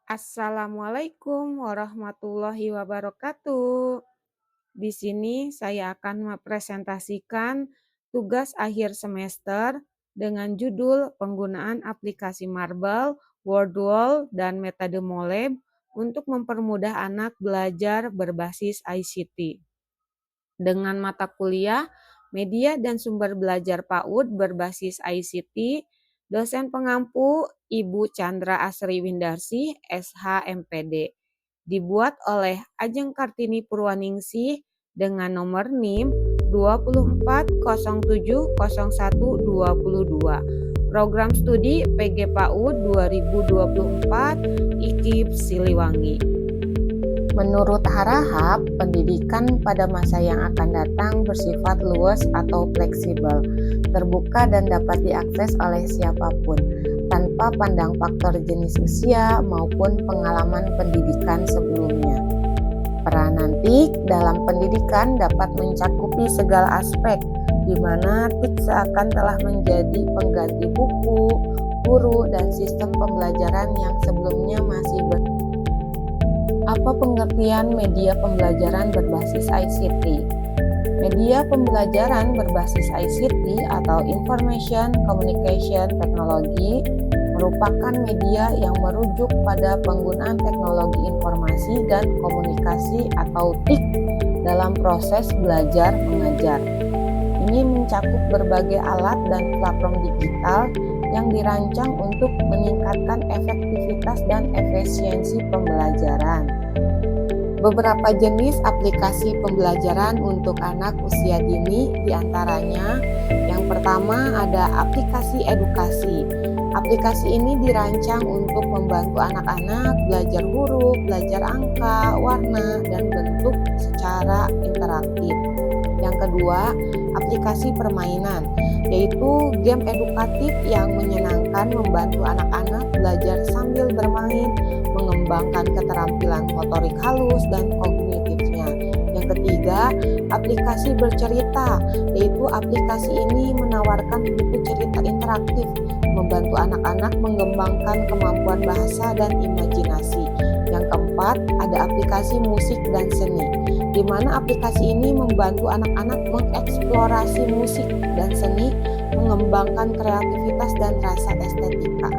Assalamualaikum warahmatullahi wabarakatuh. Di sini saya akan mempresentasikan tugas akhir semester dengan judul penggunaan aplikasi Marble, Wordwall, dan metode Moleb untuk mempermudah anak belajar berbasis ICT. Dengan mata kuliah, media dan sumber belajar PAUD berbasis ICT, dosen pengampu Ibu Chandra Asri Windarsi, SH-MPD. Dibuat oleh Ajeng Kartini Purwaningsih dengan nomor NIM 24070122. Program studi PG PAUD 2024 IKIP Siliwangi. Menurut Harahap, pendidikan pada masa yang akan datang bersifat luas atau fleksibel, terbuka dan dapat diakses oleh siapapun, tanpa pandang faktor jenis usia maupun pengalaman pendidikan sebelumnya. Peranan TIK dalam pendidikan dapat mencakupi segala aspek, di mana TIK seakan telah menjadi pengganti buku, guru, dan sistem pembelajaran yang sebelumnya masih Apa pengertian media pembelajaran berbasis ICT? Media pembelajaran berbasis ICT atau Information Communication Technology merupakan media yang merujuk pada penggunaan teknologi informasi dan komunikasi atau TIK dalam proses belajar mengajar. Ini mencakup berbagai alat dan platform digital yang dirancang untuk meningkatkan efektivitas dan efisiensi pembelajaran. Beberapa jenis aplikasi pembelajaran untuk anak usia dini diantaranya yang pertama ada aplikasi edukasi. Aplikasi ini dirancang untuk membantu anak-anak belajar huruf, belajar angka, warna, dan bentuk secara interaktif. Yang kedua, aplikasi permainan, yaitu game edukatif yang menyenangkan membantu anak-anak belajar sambil bermain, mengembangkan keterampilan motorik halus dan kognitifnya. Yang ketiga, aplikasi bercerita, yaitu aplikasi ini menawarkan buku cerita interaktif, membantu anak-anak mengembangkan kemampuan bahasa dan imajinasi. Yang keempat, ada aplikasi musik dan seni, di mana aplikasi ini membantu anak-anak mengeksplorasi musik dan seni, mengembangkan kreativitas dan rasa estetika.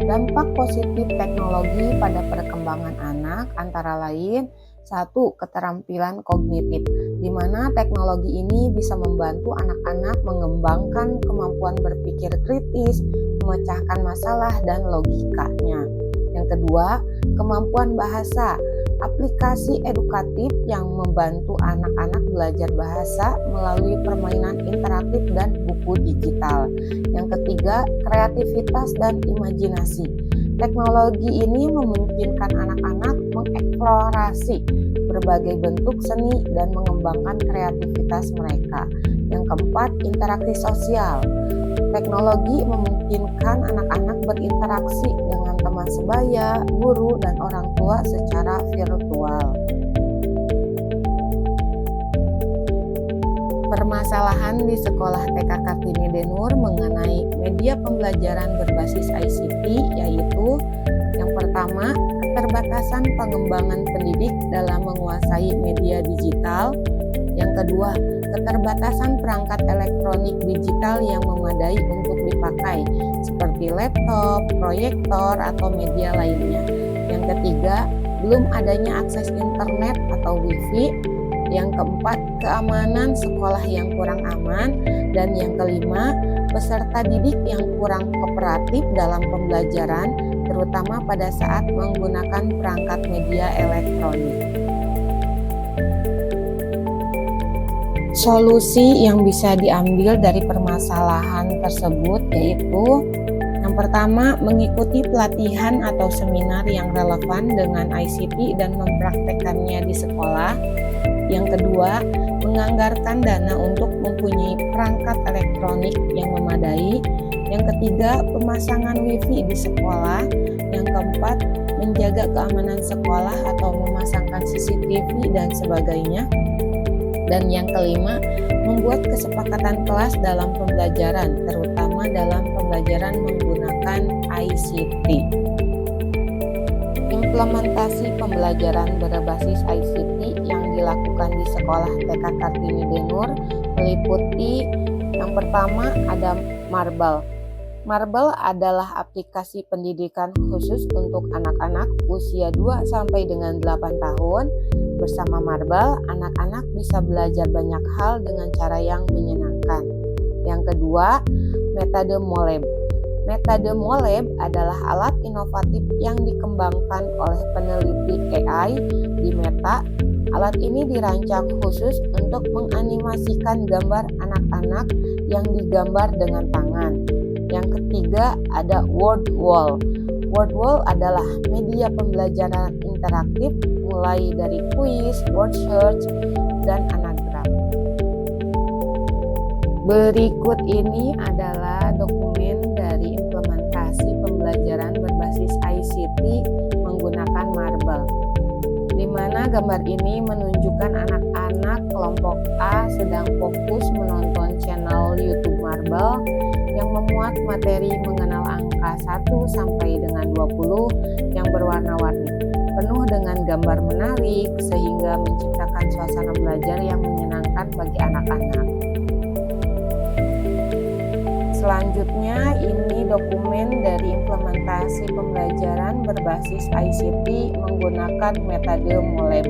Dampak positif teknologi pada perkembangan anak antara lain, 1. Keterampilan kognitif, di mana teknologi ini bisa membantu anak-anak mengembangkan kemampuan berpikir kritis, memecahkan masalah, dan logikanya. Yang kedua, kemampuan bahasa. Aplikasi edukatif yang membantu anak-anak belajar bahasa melalui permainan interaktif dan buku digital. Yang ketiga, kreativitas dan imajinasi. Teknologi ini memungkinkan anak-anak mengeksplorasi berbagai bentuk seni dan mengembangkan kreativitas mereka. Yang keempat, interaksi sosial. Teknologi memungkinkan anak-anak berinteraksi dengan teman sebaya, guru, dan orang tua secara virtual. Permasalahan di sekolah TK Kartini Denur mengenai media pembelajaran berbasis ICT yaitu yang pertama, keterbatasan pengembangan pendidik dalam menguasai media digital. Yang kedua, keterbatasan perangkat elektronik digital yang memadai untuk dipakai, seperti laptop, proyektor, atau media lainnya. Yang ketiga, belum adanya akses internet atau wifi. Yang keempat, keamanan sekolah yang kurang aman. Dan yang kelima, peserta didik yang kurang kooperatif dalam pembelajaran, terutama pada saat menggunakan perangkat media elektronik. Solusi yang bisa diambil dari permasalahan tersebut yaitu yang pertama, mengikuti pelatihan atau seminar yang relevan dengan ICT dan mempraktekkannya di sekolah. Yang kedua, menganggarkan dana untuk mempunyai perangkat elektronik yang memadai. Yang ketiga, pemasangan wifi di sekolah. Yang keempat, menjaga keamanan sekolah atau memasangkan CCTV dan sebagainya. Dan yang kelima, membuat kesepakatan kelas dalam pembelajaran, terutama dalam pembelajaran menggunakan ICT. Implementasi pembelajaran berbasis ICT yang dilakukan di sekolah TK Kartini Denur meliputi yang pertama ada Marbal. Marbal adalah aplikasi pendidikan khusus untuk anak-anak usia 2 sampai dengan 8 tahun. Bersama Marbal, anak-anak bisa belajar banyak hal dengan cara yang menyenangkan. Yang kedua, metode Molab. Metode Molab adalah alat inovatif yang dikembangkan oleh peneliti AI di Meta. Alat ini dirancang khusus untuk menganimasikan gambar anak-anak yang digambar dengan tangan. Yang ketiga ada WordWall. WordWall adalah media pembelajaran interaktif mulai dari kuis, word search, dan anagram. Berikut ini adalah dokumen dari implementasi pembelajaran berbasis ICT menggunakan Marbal, di mana gambar ini menunjukkan anak-anak kelompok A sedang fokus menonton channel YouTube Marbal yang memuat materi mengenal angka 1 sampai dengan 20 yang berwarna-warni, penuh dengan gambar menarik sehingga menciptakan suasana belajar yang menyenangkan bagi anak-anak. Selanjutnya ini dokumen dari implementasi pembelajaran berbasis ICT menggunakan metode Molab.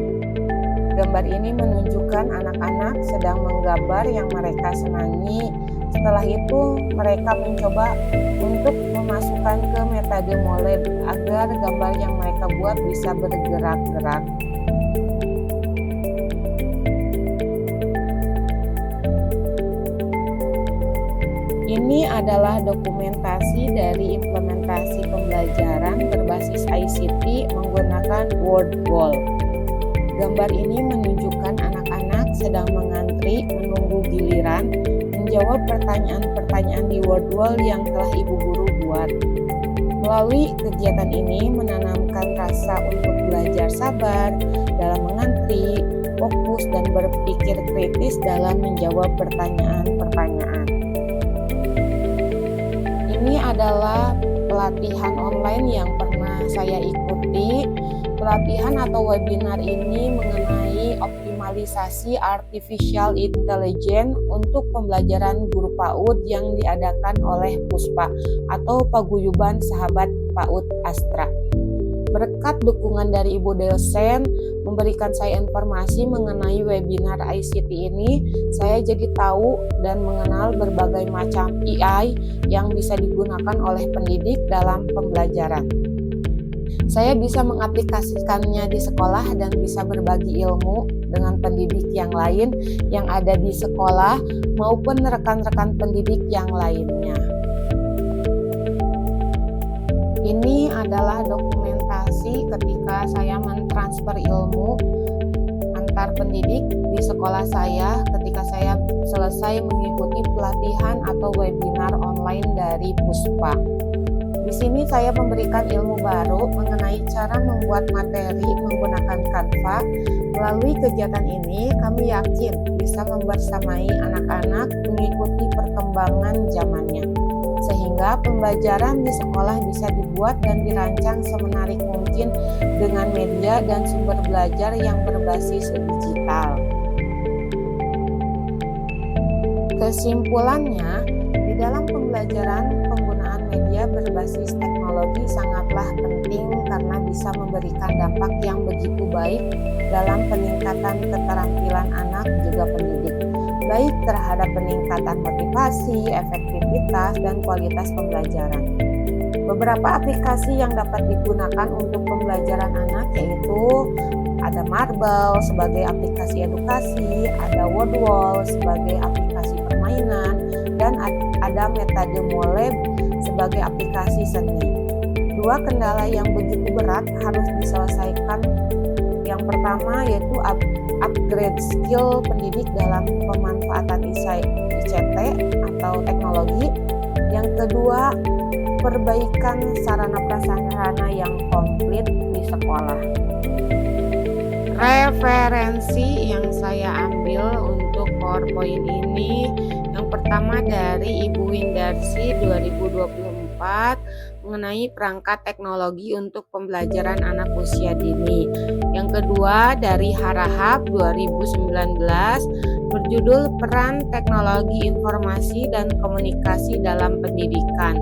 Gambar ini menunjukkan anak-anak sedang menggambar yang mereka senangi. Setelah itu mereka mencoba untuk memasukkan ke metode Molab agar gambar yang mereka buat bisa bergerak-gerak. Ini adalah dokumentasi dari implementasi pembelajaran berbasis ICT menggunakan WordWall. Gambar ini menunjukkan anak-anak sedang mengantri menunggu giliran menjawab pertanyaan-pertanyaan di WordWall yang telah ibu guru buat. Melalui kegiatan ini menanamkan rasa untuk belajar sabar dalam mengantri, fokus, dan berpikir kritis dalam menjawab pertanyaan-pertanyaan. Ini adalah pelatihan online yang pernah saya ikuti. Pelatihan atau webinar ini mengenai optimalisasi artificial intelligence untuk pembelajaran guru PAUD yang diadakan oleh PUSPA atau Paguyuban Sahabat PAUD Astra. Berkat dukungan dari ibu dosen memberikan saya informasi mengenai webinar ICT ini, saya jadi tahu dan mengenal berbagai macam AI yang bisa digunakan oleh pendidik dalam pembelajaran. Saya bisa mengaplikasikannya di sekolah dan bisa berbagi ilmu dengan pendidik yang lain yang ada di sekolah maupun rekan-rekan pendidik yang lainnya. Ini adalah dokumentasi ketika saya mentransfer ilmu antar pendidik di sekolah saya ketika saya selesai mengikuti pelatihan atau webinar online dari PUSPA. Di sini saya memberikan ilmu baru mengenai cara membuat materi menggunakan Canva. Melalui kegiatan ini, kami yakin bisa membersamai anak-anak mengikuti perkembangan zamannya, sehingga pembelajaran di sekolah bisa dibuat dan dirancang semenarik mungkin dengan media dan sumber belajar yang berbasis digital. Kesimpulannya, di dalam pembelajaran penggunaan media berbasis teknologi sangatlah penting karena bisa memberikan dampak yang begitu baik dalam peningkatan keterampilan anak juga pendidik, baik terhadap peningkatan motivasi, efektivitas, dan kualitas pembelajaran. Beberapa aplikasi yang dapat digunakan untuk pembelajaran anak yaitu ada Marbal sebagai aplikasi edukasi, ada WordWall sebagai aplikasi permainan, dan ada metode Molab sebagai aplikasi seni. Dua kendala yang begitu berat harus diselesaikan. Yang pertama yaitu upgrade skill pendidik dalam pemanfaatan ICT atau teknologi. Yang kedua, perbaikan sarana prasarana yang komplit di sekolah. Referensi yang saya ambil untuk PowerPoint ini, yang pertama dari Ibu Windarsi 2024 mengenai perangkat teknologi untuk pembelajaran anak usia dini. Yang kedua dari Harahap 2019 berjudul Peran Teknologi Informasi dan Komunikasi dalam Pendidikan.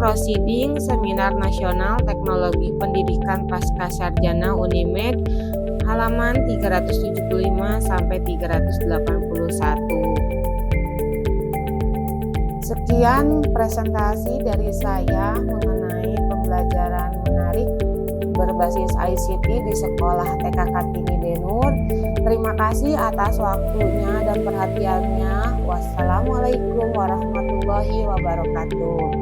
Proceeding Seminar Nasional Teknologi Pendidikan Pascasarjana Unimed halaman 375 sampai 381. Sekian presentasi dari saya mengenai pembelajaran menarik berbasis ICT di Sekolah TK Kartini Denur. Terima kasih atas waktunya dan perhatiannya. Wassalamualaikum warahmatullahi wabarakatuh.